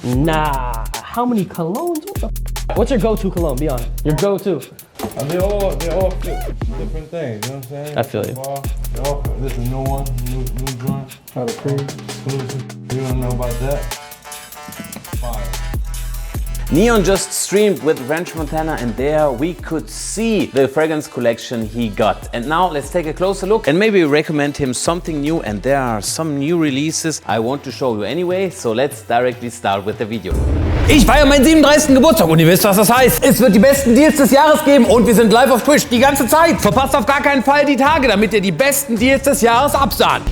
Nah, how many colognes? What the f? What's your go-to cologne? Be honest. Your go-to. They all fit different things, you know what I'm saying? I feel you. This is a new one, new joint. How to cream. Exclusive. You don't know about that? Fire. Neon just streamed with French Montana and there we could see the fragrance collection he got. And now let's take a closer look and maybe recommend him something new, and there are some new releases I want to show you anyway, so let's directly start with the video. Ich feiere meinen 37. Geburtstag und ihr wisst, was das heißt. Es wird die besten Deals des Jahres geben und wir sind live auf Twitch die ganze Zeit. Verpasst auf gar keinen Fall die Tage, damit ihr die besten Deals des Jahres absahnt.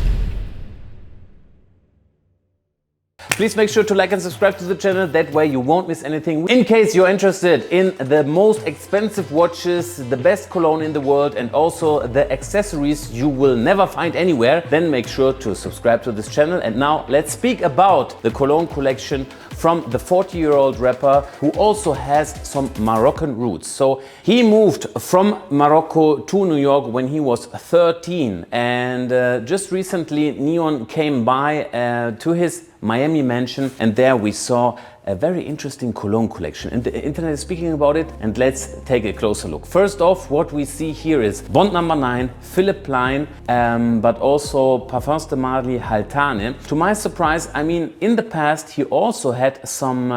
Please make sure to like and subscribe to the channel, that way you won't miss anything. In case you're interested in the most expensive watches, the best cologne in the world, and also the accessories you will never find anywhere, then make sure to subscribe to this channel. And now let's speak about the cologne collection from the 40-year-old rapper who also has some Moroccan roots. So he moved from Morocco to New York when he was 13, and just recently Neon came by to his Miami mansion, and there we saw a very interesting cologne collection, and the internet is speaking about it, and let's take a closer look. First off, what we see here is Bond number 9, Philipp Plein, but also Parfums de Marly Haltane. To my surprise, I mean, in the past he also had some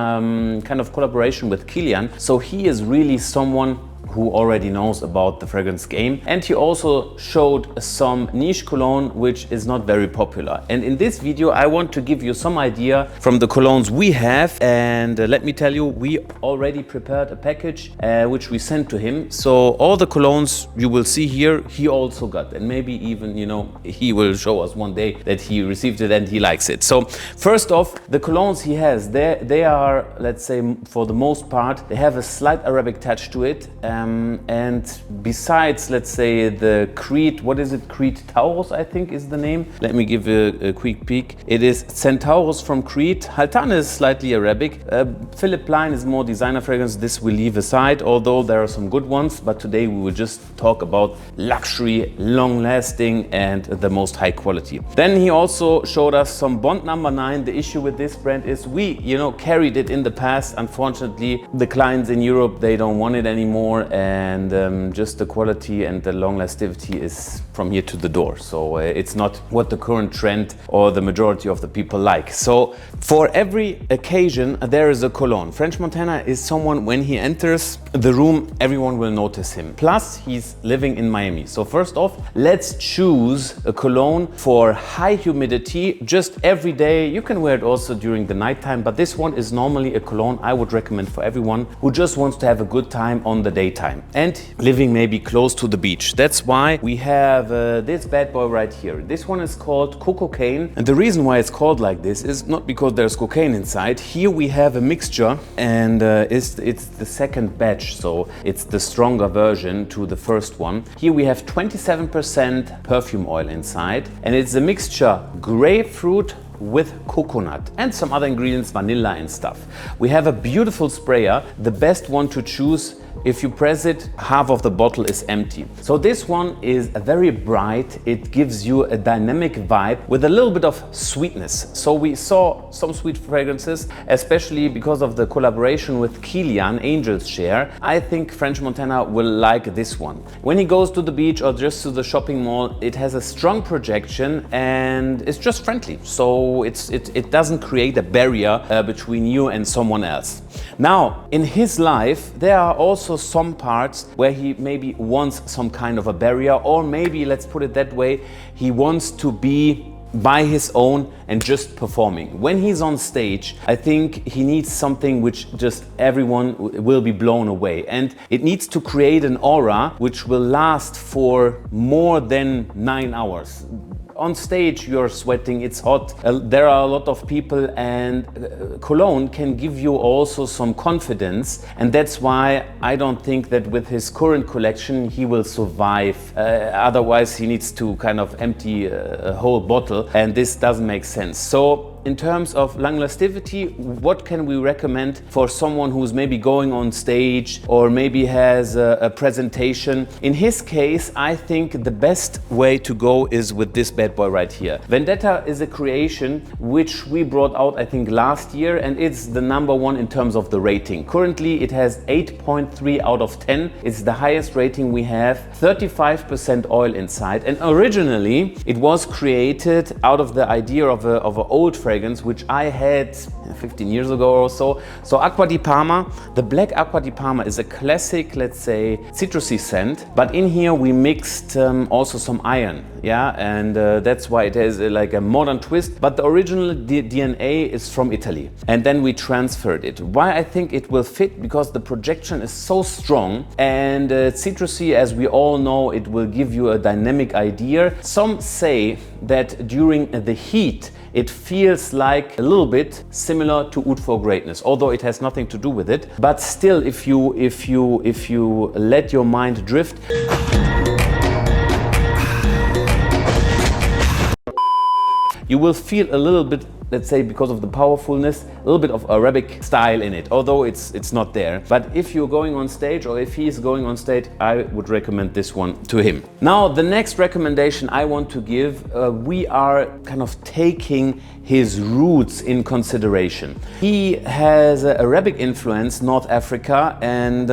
kind of collaboration with Kilian, so he is really someone who already knows about the fragrance game, and he also showed some niche cologne which is not very popular. And in this video I want to give you some idea from the colognes we have, and let me tell you, we already prepared a package which we sent to him. So all the colognes you will see here he also got, and maybe even, you know, he will show us one day that he received it and he likes it. So first off, the colognes he has, they are, let's say, for the most part they have a slight Arabic touch to it. And besides, let's say, the Creed, what is it? Creed Taurus, I think is the name. Let me give a quick peek. It is Centaurus from Creed. Haltane is slightly Arabic. Philipp Plein is more designer fragrance. This we leave aside, although there are some good ones. But today we will just talk about luxury, long lasting, and the most high quality. Then he also showed us some Bond number 9. The issue with this brand is we, you know, carried it in the past. Unfortunately, the clients in Europe, they don't want it anymore. And just the quality and the long lastivity is from here to the door. So it's not what the current trend or the majority of the people like. So for every occasion there is a cologne. French Montana is someone, when he enters the room, everyone will notice him. Plus he's living in Miami. So first off, let's choose a cologne for high humidity, just every day. You can wear it also during the nighttime, but this one is normally a cologne I would recommend for everyone who just wants to have a good time on the daytime and living maybe close to the beach. That's why we have this bad boy right here. This one is called Cocaine, and the reason why it's called like this is not because there's cocaine inside. Here we have a mixture, and it's the second batch, so it's the stronger version to the first one. Here we have 27% perfume oil inside, and it's a mixture grapefruit with coconut and some other ingredients, vanilla and stuff. We have a beautiful sprayer, the best one to choose. If you press it, half of the bottle is empty. So this one is very bright. It gives you a dynamic vibe with a little bit of sweetness. So we saw some sweet fragrances, especially because of the collaboration with Kilian, Angel's Share. I think French Montana will like this one. When he goes to the beach or just to the shopping mall, it has a strong projection and it's just friendly. So it doesn't create a barrier between you and someone else. Now, in his life, there are also some parts where he maybe wants some kind of a barrier, or maybe, let's put it that way, he wants to be by his own and just performing. When he's on stage, I think he needs something which just everyone will be blown away, and it needs to create an aura which will last for more than 9 hours. On stage you're sweating, it's hot, there are a lot of people, and cologne can give you also some confidence, and that's why I don't think that with his current collection he will survive. Otherwise he needs to kind of empty a whole bottle, and this doesn't make sense. So in terms of long lastivity, what can we recommend for someone who's maybe going on stage or maybe has a presentation? In his case, I think the best way to go is with this bad boy right here. Vendetta is a creation which we brought out, I think, last year, and it's the #1 in terms of the rating. Currently, it has 8.3 out of 10. It's the highest rating we have, 35% oil inside. And originally, it was created out of the idea of an old fragrance, which I had 15 years ago or so. So Acqua di Parma, the black Acqua di Parma is a classic, let's say, citrusy scent. But in here, we mixed also some iron, yeah? And that's why it has like a modern twist. But the original DNA is from Italy. And then we transferred it. Why I think it will fit? Because the projection is so strong, and citrusy, as we all know, it will give you a dynamic idea. Some say that during the heat, it feels like a little bit similar to Oud for Greatness, although it has nothing to do with it. But still, if you let your mind drift, you will feel a little bit, let's say, because of the powerfulness, a little bit of Arabic style in it, although it's not there. But if you're going on stage, or if he's going on stage, I would recommend this one to him. Now, the next recommendation I want to give, we are kind of taking his roots in consideration. He has an Arabic influence, North Africa, and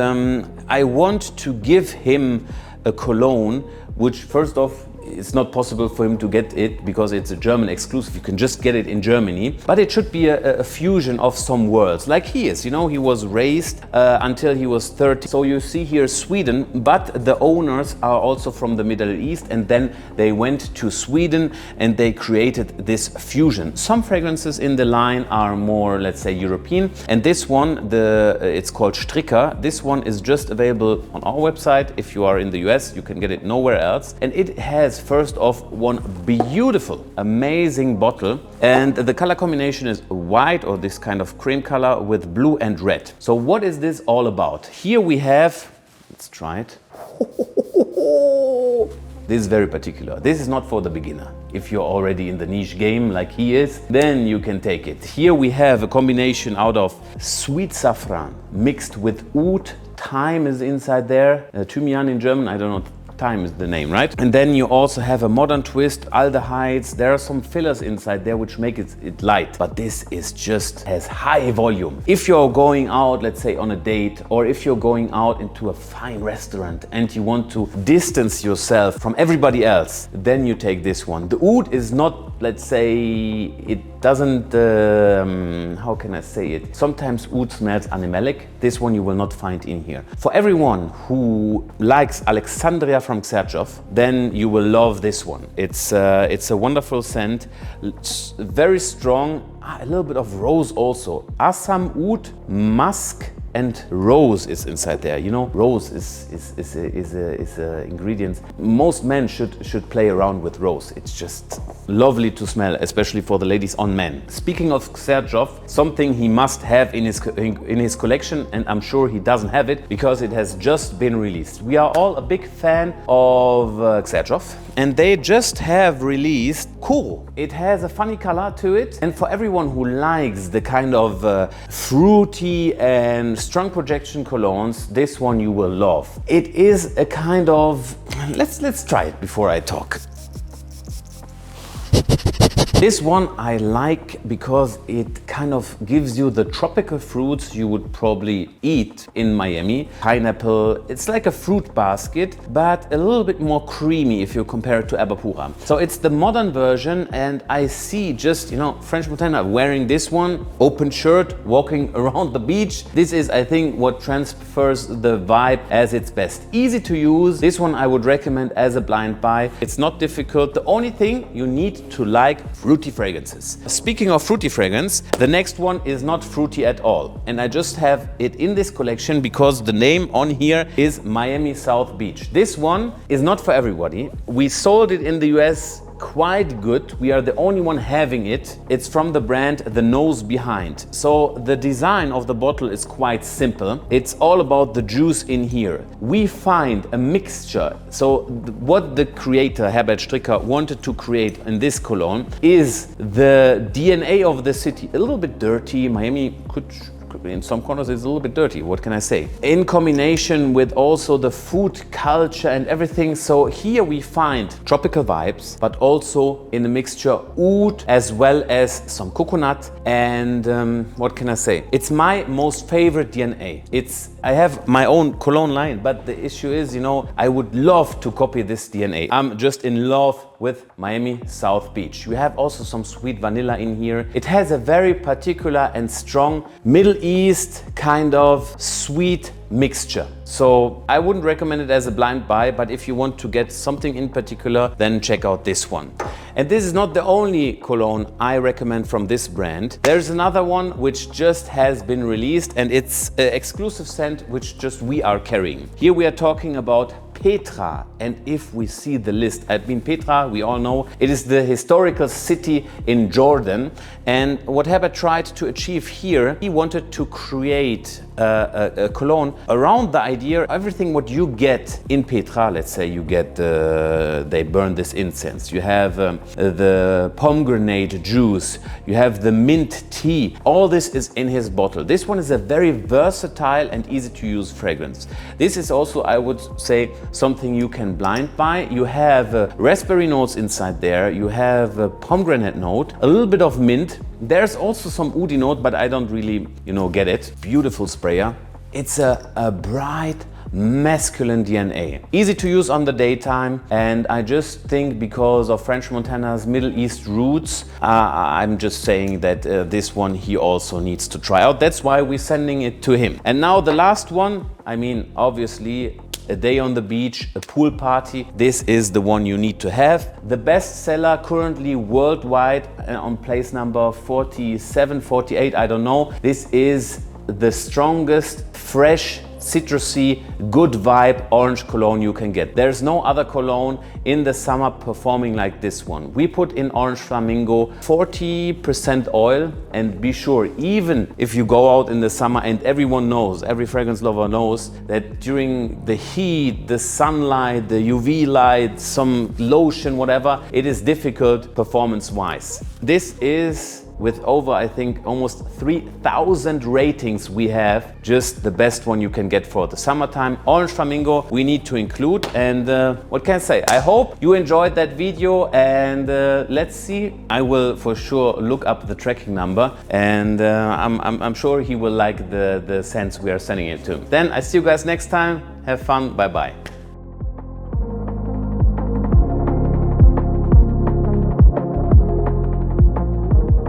I want to give him a cologne, which first off, it's not possible for him to get it because it's a German exclusive. You can just get it in Germany. But it should be a fusion of some worlds, like he is. You know, he was raised until he was 30. So you see here Sweden, but the owners are also from the Middle East, and then they went to Sweden and they created this fusion. Some fragrances in the line are more, let's say, European. And this one, it's called Stricker. This one is just available on our website. If you are in the US, you can get it nowhere else. And it has first off one beautiful, amazing bottle, and the color combination is white, or this kind of cream color, with blue and red. So what is this all about? Here we have, let's try it. This is very particular. This is not for the beginner. If you're already in the niche game like he is, then you can take it. Here we have a combination out of sweet saffron mixed with oud. Thyme is inside there. Thymian in German, I don't know. Thyme is the name, right? And then you also have a modern twist, aldehydes. There are some fillers inside there which make it light. But this is just has high volume. If you're going out, let's say on a date, or if you're going out into a fine restaurant and you want to distance yourself from everybody else, then you take this one. The oud is not, let's say, it doesn't, how can I say it? Sometimes oud smells animalic. This one you will not find in here. For everyone who likes Alexandria from Xerjoff, then you will love this one. It's a wonderful scent, it's very strong, a little bit of rose also. Assam, oud, musk, and rose is inside there. You know, rose is a ingredient. Most men should play around with rose. It's just lovely to smell, especially for the ladies on men. Speaking of Xerjoff, something he must have in his collection, and I'm sure he doesn't have it because it has just been released. We are all a big fan of Xerjoff, and they just have released Cool. It has a funny color to it, and for everyone who likes the kind of fruity and strong projection colognes, this one you will love. It is a kind of, let's try it before I talk. This one I like because it kind of gives you the tropical fruits you would probably eat in Miami. Pineapple, it's like a fruit basket, but a little bit more creamy if you compare it to Abapura. So it's the modern version, and I see just, you know, French Montana wearing this one, open shirt, walking around the beach. This is, I think, what transfers the vibe as its best. Easy to use. This one I would recommend as a blind buy. It's not difficult. The only thing you need to like fruity fragrances. Speaking of fruity fragrance, the next one is not fruity at all. And I just have it in this collection because the name on here is Miami South Beach. This one is not for everybody. We sold it in the US quite good. We are the only one having it. It's from the brand The Nose Behind. So the design of the bottle is quite simple. It's all about the juice in here. We find a mixture. So what the creator Herbert Stricker wanted to create in this cologne is the DNA of the city. A little bit dirty. Miami could, in some corners it's a little bit dirty, what can I say? In combination with also the food culture and everything. So here we find tropical vibes, but also in the mixture oud as well as some coconut and what can I say? It's my most favorite DNA. I have my own cologne line, but the issue is, you know, I would love to copy this DNA. I'm just in love with Miami South Beach. You have also some sweet vanilla in here. It has a very particular and strong Middle East kind of sweet mixture. So I wouldn't recommend it as a blind buy, but if you want to get something in particular, then check out this one. And this is not the only cologne I recommend from this brand. There's another one which just has been released, and it's an exclusive scent which just we are carrying. Here we are talking about Petra, and if we see the list, I mean Petra, we all know, it is the historical city in Jordan, and what Herbert tried to achieve here, he wanted to create a cologne around the idea, everything what you get in Petra, let's say you get, they burn this incense, you have the pomegranate juice, you have the mint tea, all this is in his bottle. This one is a very versatile and easy to use fragrance. This is also, I would say, something you can blind buy. You have raspberry notes inside there, you have a pomegranate note, a little bit of mint. There's also some oudi note, but I don't really, you know, get it. Beautiful sprayer. It's a bright, masculine DNA. Easy to use on the daytime, and I just think because of French Montana's Middle East roots, I'm just saying that this one he also needs to try out. That's why we're sending it to him. And now the last one, I mean, obviously, a day on the beach, a pool party. This is the one you need to have. The best seller currently worldwide on place number 47, 48, I don't know. This is the strongest, fresh, citrusy, good vibe orange cologne you can get. There's no other cologne in the summer performing like this one. We put in Orange Flamingo 40% oil, and be sure, even if you go out in the summer, and everyone knows, every fragrance lover knows that during the heat, the sunlight, the UV light, some lotion, whatever, it is difficult performance-wise. This is, with over, I think, almost 3,000 ratings we have, just the best one you can get for the summertime. Orange Flamingo we need to include, and what can I say? I hope you enjoyed that video, and let's see. I will for sure look up the tracking number, and I'm sure he will like the scents we are sending it to. Then I see you guys next time. Have fun. Bye bye.